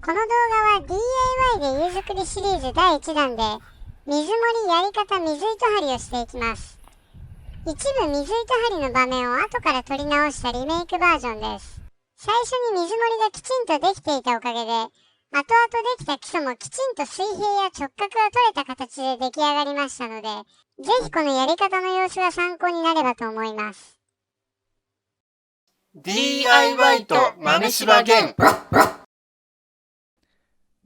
この動画は DIY で家作りシリーズ第1弾で水盛りやり方水糸張りをしていきます。一部水糸張りの場面を後から撮り直したリメイクバージョンです。最初に水盛りがきちんとできていたおかげで、後々できた基礎もきちんと水平や直角が取れた形で出来上がりましたので、ぜひこのやり方の様子が参考になればと思います。DIY と豆柴弦。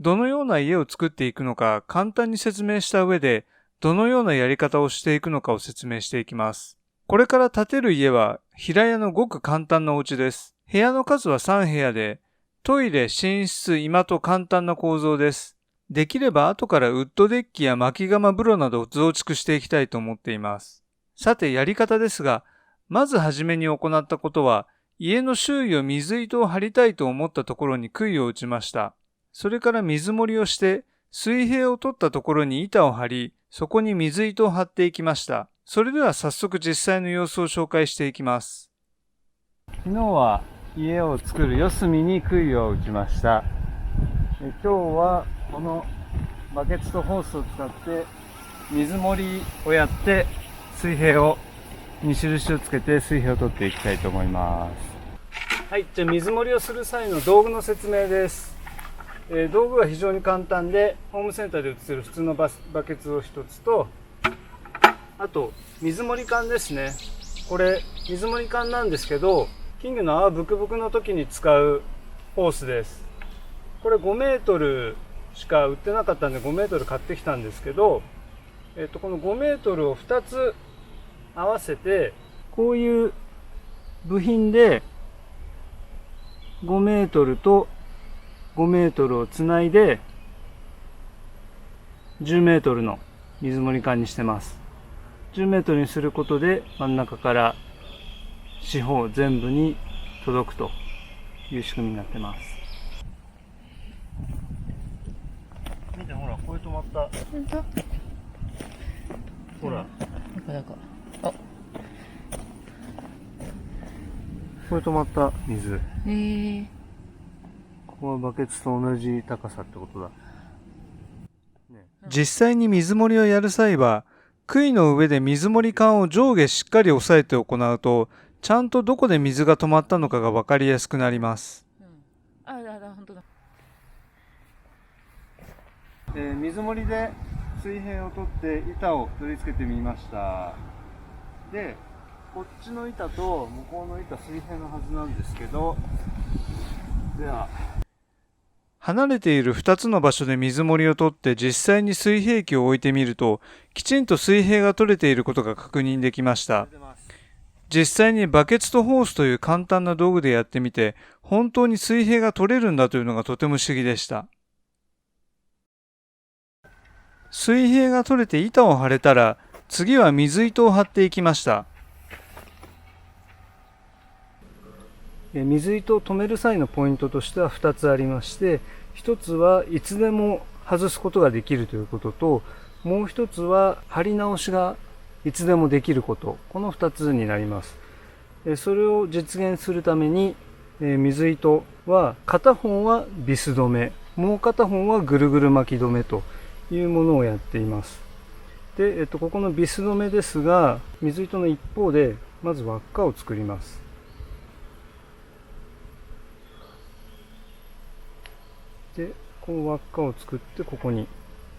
どのような家を作っていくのか簡単に説明した上で、どのようなやり方をしていくのかを説明していきます。これから建てる家は平屋のごく簡単なお家です。部屋の数は3部屋で、トイレ、寝室、居間と簡単な構造です。できれば後からウッドデッキや薪窯風呂などを増築していきたいと思っています。さてやり方ですが、まずはじめに行ったことは、家の周囲を水糸を張りたいと思ったところに杭を打ちました。それから水盛りをして、水平を取ったところに板を張り、そこに水糸を張っていきました。それでは早速実際の様子を紹介していきます。昨日は家を作る四隅に杭を打ちました。今日はこのバケツとホースを使って水盛りをやって水平をに印をつけて水平を取っていきたいと思います。はい、じゃあ水盛りをする際の道具の説明です。道具は非常に簡単で、ホームセンターで売っている普通のバケツを一つと、あと水盛り缶ですね。これ水盛り缶なんですけど、金魚の泡ブクブクの時に使うホースです。これ5メートルしか売ってなかったんで5メートル買ってきたんですけど、この5メートルを2つ合わせて、こういう部品で5メートルと5メートルをつないで10メートルの水盛り缶にしてます。10メートルにすることで真ん中から四方全部に届くという仕組みになってます。見てほら、これ止まった。本当？ほら。なんか。あ。これ止まった水。ここはバケツと同じ高さってことだ。実際に水盛りをやる際は、杭の上で水盛り缶を上下しっかり押さえて行うと、ちゃんとどこで水が止まったのかが分かりやすくなります。本当だ。水盛りで水平を取って板を取り付けてみました。で、こっちの板と向こうの板水平のはずなんですけど、では離れている2つの場所で水盛りを取って実際に水平器を置いてみると、きちんと水平が取れていることが確認できました。実際にバケツとホースという簡単な道具でやってみて、本当に水平が取れるんだというのがとても不思議でした。水平が取れて板を張れたら、次は水糸を張っていきました。水糸を止める際のポイントとしては2つありまして、1つはいつでも外すことができるということと、もう1つは張り直しがいつでもできること、この2つになります。それを実現するために、水糸は片方はビス止め、もう片方はぐるぐる巻き止めというものをやっています。で、ここのビス止めですが、水糸の一方でまず輪っかを作ります。で、この輪っかを作ってここに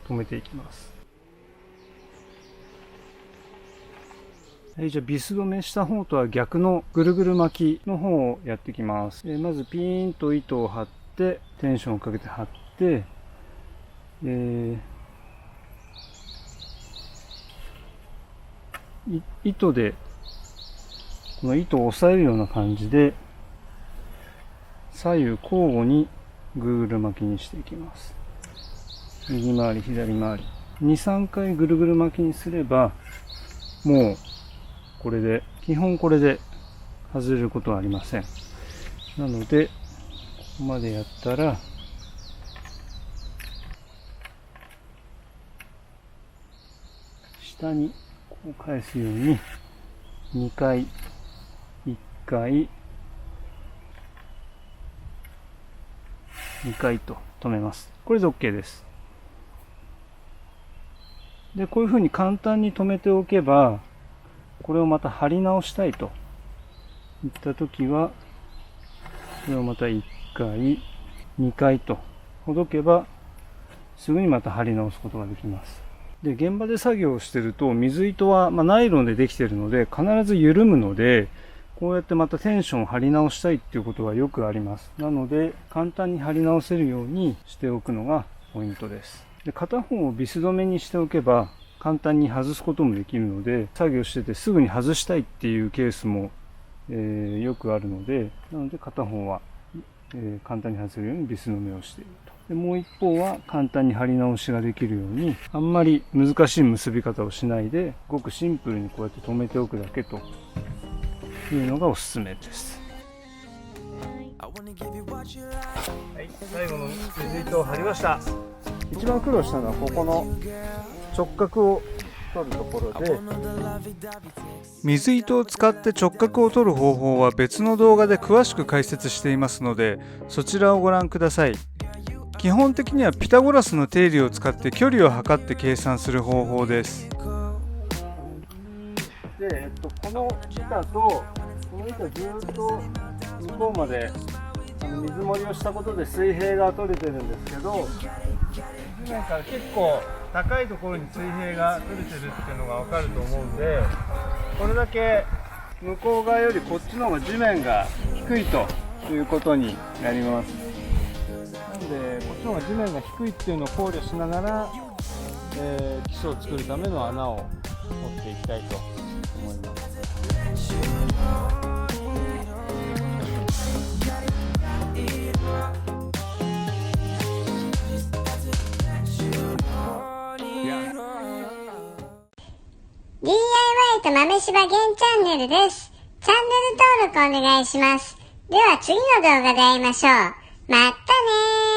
留めていきます。はい、じゃあビス止めした方とは逆のぐるぐる巻きの方をやっていきます。まずピーンと糸を張って、テンションをかけて張って、糸で、この糸を押さえるような感じで、左右交互にぐるぐる巻きにしていきます。右回り、左回り。2、3回ぐるぐる巻きにすれば、もう、これで、基本これで外れることはありません。なので、ここまでやったら、下にこう返すように、2回、1回、2回と留めます。これで OK です。で、こういう風に簡単に留めておけば、これをまた貼り直したいといったときは、これをまた1回、2回とほどけば、すぐにまた貼り直すことができます。で、現場で作業をしていると、水糸は、ナイロンでできているので、必ず緩むので、こうやってまたテンションを貼り直したいっていうことがよくあります。なので、簡単に貼り直せるようにしておくのがポイントです。で、片方をビス止めにしておけば、簡単に外すこともできるので、作業しててすぐに外したいっていうケースも、よくあるので、なので片方は、簡単に外せるようにビス止めをしていると。で、もう一方は簡単に貼り直しができるように、あんまり難しい結び方をしないで、ごくシンプルにこうやって留めておくだけというのがおすすめです。はい、最後の水糸を貼りました。一番苦労したのはここの直角を取るところで、水糸を使って直角を取る方法は別の動画で詳しく解説していますので、そちらをご覧ください。基本的にはピタゴラスの定理を使って距離を測って計算する方法です。で、この板とこの板ずっと向こうまで水盛りをしたことで水平が取れてるんですけど、地面から結構高いところに水平が取れてるっていうのが分かると思うんで、これだけ向こう側よりこっちの方が地面が低いということになります。なのでこっちの方が地面が低いっていうのを考慮しながら、基礎を作るための穴を掘っていきたいと思います。DIY と豆柴ゲンチャンネルです。チャンネル登録お願いします。では次の動画で会いましょう。またねー。